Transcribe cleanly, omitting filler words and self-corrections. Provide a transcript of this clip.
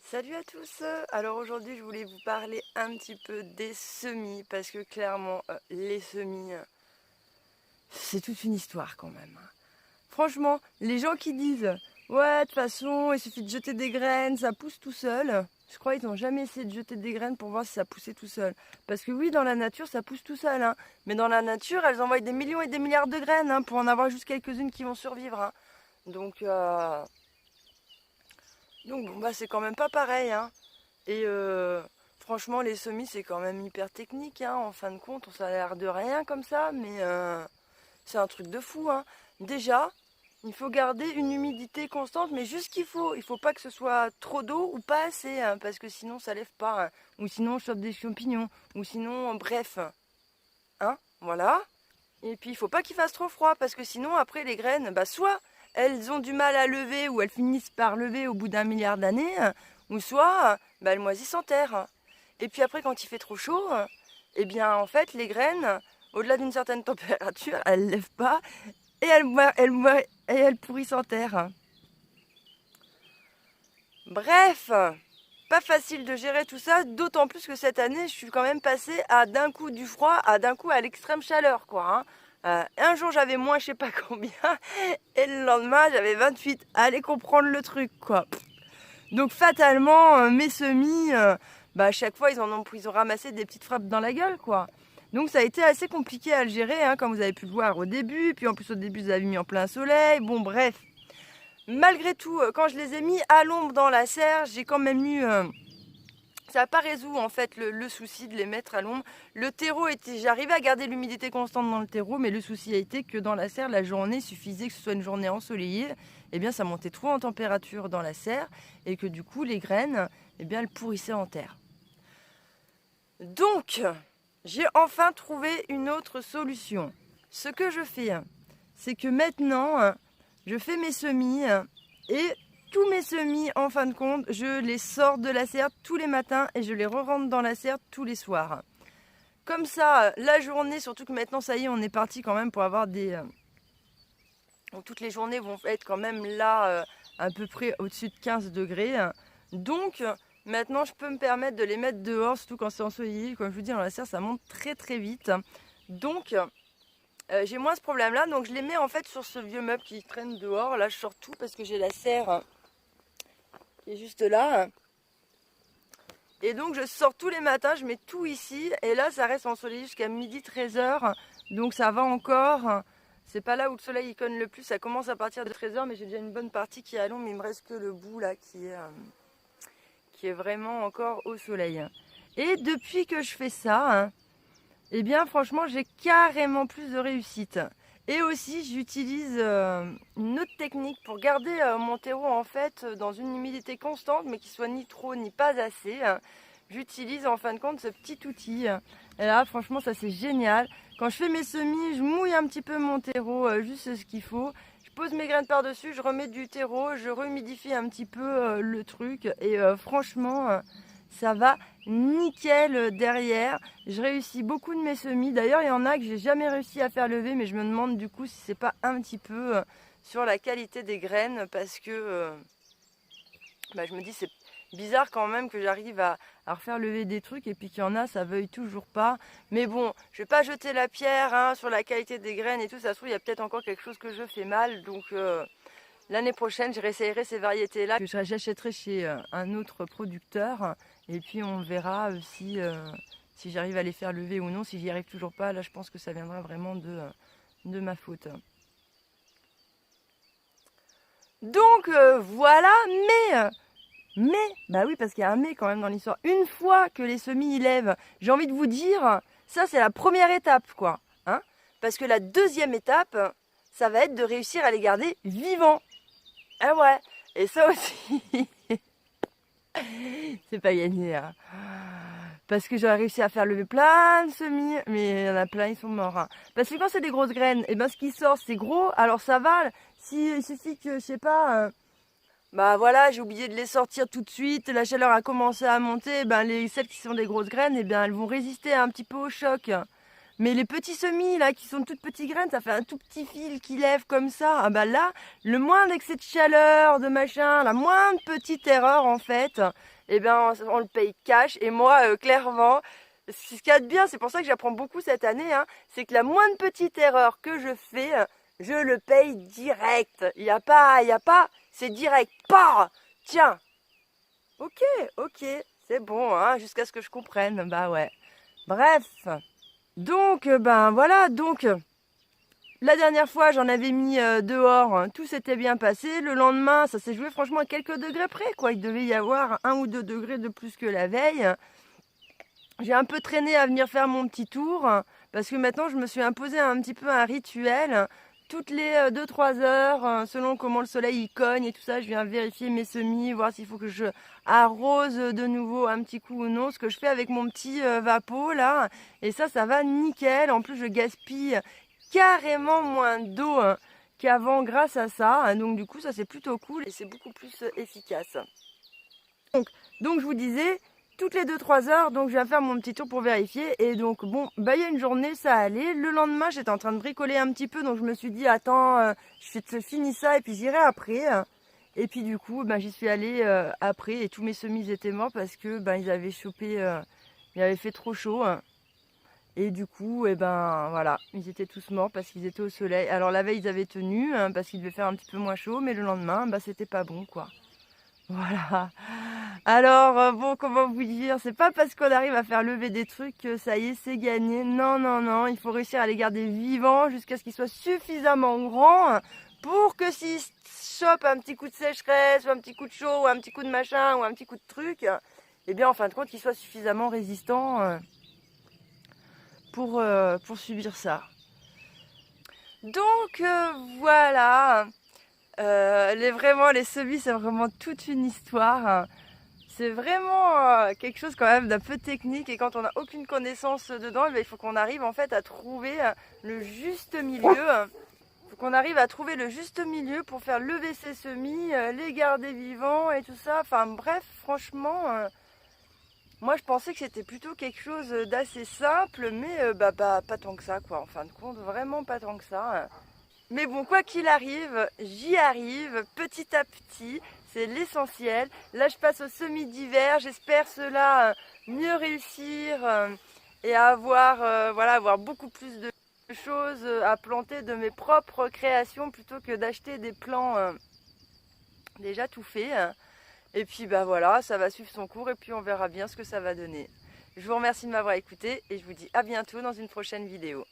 Salut à tous. Alors aujourd'hui je voulais vous parler un petit peu des semis parce que clairement les semis c'est toute une histoire quand même. Franchement, les gens qui disent ouais de toute façon il suffit de jeter des graines, ça pousse tout seul. Je crois qu'ils n'ont jamais essayé de jeter des graines pour voir si ça poussait tout seul. Parce que oui, dans la nature, ça pousse tout seul. Hein. Mais dans la nature, elles envoient des millions et des milliards de graines pour en avoir juste quelques-unes qui vont survivre. Hein. Donc, bon, bah, c'est quand même pas pareil. Hein. Et franchement, les semis, c'est quand même hyper technique. Hein. En fin de compte, ça a l'air de rien comme ça, mais c'est un truc de fou. Hein. Déjà, il faut garder une humidité constante, mais juste ce qu'il faut. Il faut pas que ce soit trop d'eau ou pas assez, hein, parce que sinon ça lève pas. Hein. Ou sinon on chope des champignons. Ou sinon, bref. Hein, voilà. Et puis il faut pas qu'il fasse trop froid, parce que sinon après les graines, bah soit elles ont du mal à lever ou elles finissent par lever au bout d'un milliard d'années, ou soit bah, elles moisissent en terre. Et puis après quand il fait trop chaud, eh bien en fait les graines, au-delà d'une certaine température, elles ne lèvent pas et elles pourrissent en terre. Bref, pas facile de gérer tout ça, d'autant plus que cette année je suis quand même passée à d'un coup du froid à d'un coup à l'extrême chaleur quoi. Hein. Un jour j'avais moins je sais pas combien et le lendemain j'avais 28. Allez comprendre le truc quoi. Donc fatalement mes semis, bah, à chaque fois ils ont ramassé des petites frappes dans la gueule quoi. Donc ça a été assez compliqué à le gérer hein, comme vous avez pu le voir au début. Puis en plus au début vous avez mis en plein soleil. Bon bref. Malgré tout, quand je les ai mis à l'ombre dans la serre, j'ai quand même eu... ça n'a pas résolu en fait le souci de les mettre à l'ombre. Le terreau était... J'arrivais à garder l'humidité constante dans le terreau, mais le souci a été que dans la serre, la journée suffisait que ce soit une journée ensoleillée. Eh bien, ça montait trop en température dans la serre et que du coup, les graines, eh bien, elles pourrissaient en terre. Donc, j'ai enfin trouvé une autre solution. Ce que je fais, c'est que maintenant, je fais mes semis et tous mes semis, en fin de compte, je les sors de la serre tous les matins et je les re-rentre dans la serre tous les soirs. Comme ça, la journée, surtout que maintenant, ça y est, on est parti quand même pour avoir des... toutes les journées vont être quand même là, à peu près au-dessus de 15 degrés. Donc, maintenant, je peux me permettre de les mettre dehors, surtout quand c'est ensoleillé. Comme je vous dis, dans la serre, ça monte très très vite. Donc, j'ai moins ce problème-là. Donc, je les mets en fait sur ce vieux meuble qui traîne dehors. Là, je sors tout parce que j'ai la serre qui est juste là. Et donc, je sors tous les matins, je mets tout ici. Et là, ça reste ensoleillé jusqu'à midi 13h. Donc, ça va encore. C'est pas là où le soleil icône le plus. Ça commence à partir de 13h, mais j'ai déjà une bonne partie qui est à l'ombre. Mais il me reste que le bout là qui est vraiment encore au soleil. Et depuis que je fais ça, eh bien franchement j'ai carrément plus de réussite. Et aussi j'utilise une autre technique pour garder mon terreau en fait dans une humidité constante mais qui soit ni trop ni pas assez. J'utilise en fin de compte ce petit outil. Et là franchement ça c'est génial. Quand je fais mes semis, je mouille un petit peu mon terreau, juste ce qu'il faut. Je pose mes graines par-dessus, je remets du terreau, je rehumidifie un petit peu le truc et franchement ça va nickel derrière. Je réussis beaucoup de mes semis. D'ailleurs, il y en a que j'ai jamais réussi à faire lever, mais je me demande du coup si c'est pas un petit peu sur la qualité des graines parce que je me dis c'est bizarre quand même que j'arrive à refaire lever des trucs et puis qu'il y en a ça veuille toujours pas. Mais bon, je vais pas jeter la pierre hein, sur la qualité des graines et tout. Ça se trouve il y a peut-être encore quelque chose que je fais mal. Donc l'année prochaine, je réessayerai ces variétés-là que j'achèterai chez un autre producteur. Et puis on verra si j'arrive à les faire lever ou non. Si j'y arrive toujours pas, là je pense que ça viendra vraiment de ma faute. Donc voilà, bah oui parce qu'il y a un mais quand même dans l'histoire. Une fois que les semis y lèvent, j'ai envie de vous dire, ça c'est la première étape quoi. Hein, parce que la deuxième étape, ça va être de réussir à les garder vivants. Ah ouais, et ça aussi, c'est pas gagné. Hein. Parce que j'aurais réussi à faire lever plein de semis, mais il y en a plein, ils sont morts. Hein. Parce que quand c'est des grosses graines, et ben ce qui sort c'est gros, alors ça va. Si il suffit que, je sais pas, bah voilà, j'ai oublié de les sortir tout de suite, la chaleur a commencé à monter, ben celles qui sont des grosses graines, et bien elles vont résister un petit peu au choc. Mais les petits semis là qui sont toutes petites graines, ça fait un tout petit fil qui lève comme ça. Ah bah là, le moindre excès de chaleur, de machin, la moindre petite erreur en fait, eh ben on le paye cash. Et moi, clairement, ce qu'il y a de bien, c'est pour ça que j'apprends beaucoup cette année, hein, c'est que la moindre petite erreur que je fais, je le paye direct. Il y a pas, c'est direct. Pas. Tiens. Ok, c'est bon, hein, jusqu'à ce que je comprenne. Bah ouais. Bref. Donc, ben voilà, donc la dernière fois j'en avais mis dehors, hein, tout s'était bien passé. Le lendemain, ça s'est joué franchement à quelques degrés près, quoi. Il devait y avoir 1 ou 2 degrés de plus que la veille. J'ai un peu traîné à venir faire mon petit tour, hein, parce que maintenant je me suis imposé un petit peu un rituel. Toutes les 2-3 heures, selon comment le soleil y cogne et tout ça, je viens vérifier mes semis, voir s'il faut que je arrose de nouveau un petit coup ou non, ce que je fais avec mon petit vapeau là. Et ça va nickel. En plus, je gaspille carrément moins d'eau qu'avant grâce à ça. Donc du coup, ça c'est plutôt cool et c'est beaucoup plus efficace. Donc je vous disais, toutes les 2-3 heures, donc je viens faire mon petit tour pour vérifier. Et donc bon, bah il y a une journée, ça allait. Le lendemain, j'étais en train de bricoler un petit peu, donc je me suis dit, attends, je finis ça et puis j'irai après. Et puis du coup, bah, j'y suis allée après et tous mes semis étaient morts parce que bah, ils avaient chopé, il avait fait trop chaud. Et du coup, ben voilà, ils étaient tous morts parce qu'ils étaient au soleil. Alors la veille, ils avaient tenu parce qu'il devait faire un petit peu moins chaud, mais le lendemain, bah c'était pas bon quoi. Voilà. Alors, bon, comment vous dire, c'est pas parce qu'on arrive à faire lever des trucs que ça y est, c'est gagné. Non, non, non, il faut réussir à les garder vivants jusqu'à ce qu'ils soient suffisamment grands pour que s'ils chopent un petit coup de sécheresse, ou un petit coup de chaud, ou un petit coup de machin, ou un petit coup de truc, eh bien, en fin de compte, qu'ils soient suffisamment résistants pour subir ça. Donc, voilà. Les semis, c'est vraiment toute une histoire. C'est vraiment quelque chose quand même d'un peu technique et quand on n'a aucune connaissance dedans, il faut qu'on arrive en fait à trouver le juste milieu. Il faut qu'on arrive à trouver le juste milieu pour faire lever ces semis, les garder vivants et tout ça. Enfin bref, franchement, moi je pensais que c'était plutôt quelque chose d'assez simple, mais pas tant que ça quoi. En fin de compte, vraiment pas tant que ça. Mais bon, quoi qu'il arrive, j'y arrive petit à petit, c'est l'essentiel. Là, je passe au semis d'hiver, j'espère cela mieux réussir et avoir beaucoup plus de choses à planter de mes propres créations plutôt que d'acheter des plants déjà tout faits. Et puis bah voilà, ça va suivre son cours et puis on verra bien ce que ça va donner. Je vous remercie de m'avoir écouté et je vous dis à bientôt dans une prochaine vidéo.